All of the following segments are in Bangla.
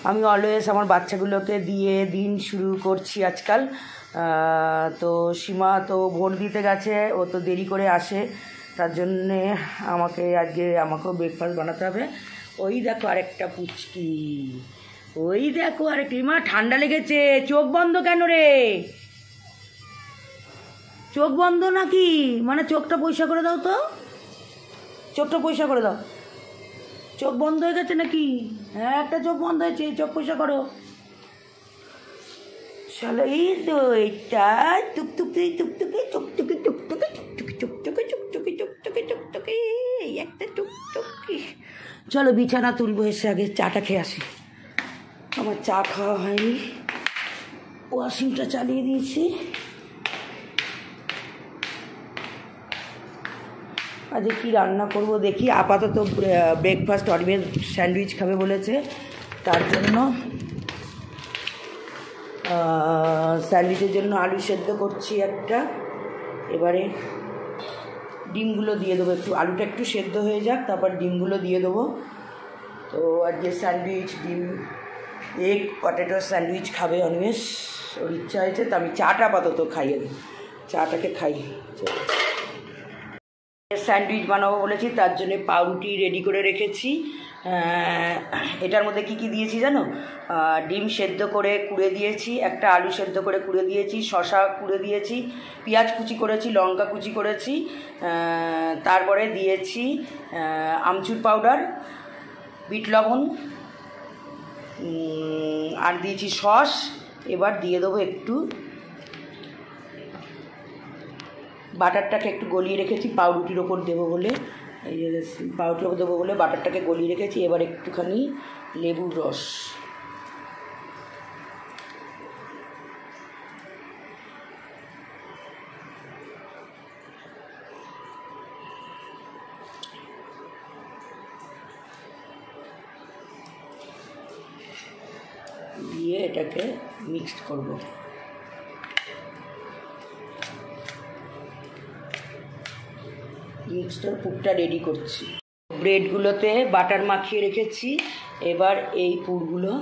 আমি অলওয়েজ আমার বাচ্চাগুলোকে দিয়ে দিন শুরু করছি আজকাল। তো সীমা তো ভোট দিতে গেছে, ও তো দেরি করে আসে, তার জন্যে আমাকেও ব্রেকফাস্ট বানাতে হবে। ওই দেখো আরেকটা পুচকি, ওই দেখো আরেকটা। মা ঠান্ডা লেগেছে, চোখ বন্ধ কেন রে? চোখ বন্ধ নাকি? মানে চোখটা পরিষ্কার করে দাও তো, চোখটা পরিষ্কার করে দাও। চোখ বন্ধ হয়ে গেছে নাকি? হ্যাঁ, একটা চোখ বন্ধ হয়েছে, চোখ পরিষ্কার করো। চলো, এই তো এটা টুকটুকি টুকটুকি টুকটুকি টুকটুকি টুকটুকি টুকটুকি টুকটুকি টুকটুকি টুকটুকি, এই একটা টুকটুকি। চলো বিছানা তুলবো, এসে আগে চাটা খেয়ে আসি। আমার চা খাওয়া হয়নি, ওয়াশিংটা চালিয়ে দিয়েছি। আজকে কী রান্না করব দেখি। আপাতত ব্রেকফাস্ট অরিবের স্যান্ডউইচ খাবে বলেছে, তার জন্য স্যান্ডউইচের জন্য আলু সেদ্ধ করছি একটা। এবারে ডিমগুলো দিয়ে দেবো, একটু আলুটা একটু সেদ্ধ হয়ে যাক, তারপর ডিমগুলো দিয়ে দেবো। তো আজকে স্যান্ডউইচ, ডিম, এগ পটেটো স্যান্ডউইচ খাবে অনিমেষ, ওর ইচ্ছা হয়েছে। তো আমি চাটা আপাতত খাইয়ে দিই, চাটাকে খাই। স্যান্ডউইচ বানাবো বলেছি, তার জন্য পাউরুটি রেডি করে রেখেছি। এটার মধ্যে কি কি দিয়েছি জানো? ডিম সেদ্ধ করে কুড়ে দিয়েছি, একটা আলু সেদ্ধ করে কুড়ে দিয়েছি, শসা কুড়ে দিয়েছি, পেঁয়াজ কুচি করেছি, লঙ্কা কুচি করেছি, তারপরে দিয়েছি আমচুর পাউডার, বিট লবণ, আর দিয়েছি সস। এবার দিয়ে দেবো একটু বাটারটাকে একটু গলিয়ে রেখেছি, পাউরুটির ওপর দেবো বলে, এই যে পাউরুটির ওপর দেবো বলে বাটারটাকে গলিয়ে রেখেছি। এবার একটুখানি লেবুর রস, দিয়ে এটাকে মিক্সড করব। মিক্সটার পুরটা রেডি করছি। ব্রেডগুলোতে বাটার মাখিয়ে রেখেছি, এবার এই পুরগুলো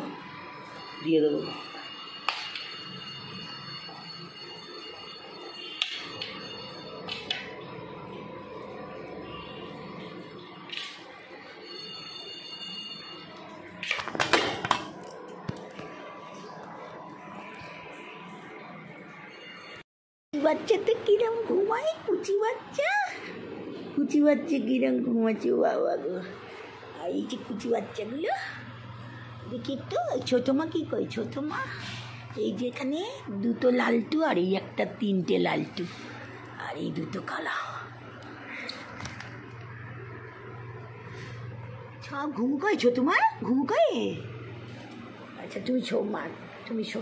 দিয়ে দেবো। বাচ্চাতে কিরম ঘুমায়, কুচি বাচ্চা কিরম ঘুমাচ্ছে বাবা গো। আর এই যে কুচি বাচ্চাগুলো দেখি একটু। ছোটো মা কী কই? ছোটো মা এই যে এখানে দুটো লালটু, আর এই একটা তিনটে লালটু, আর এই দুটো কালা, সব ঘুম কয়। ছোটো মা ঘুম কয়। আচ্ছা তুমি শো মা, তুমি শো।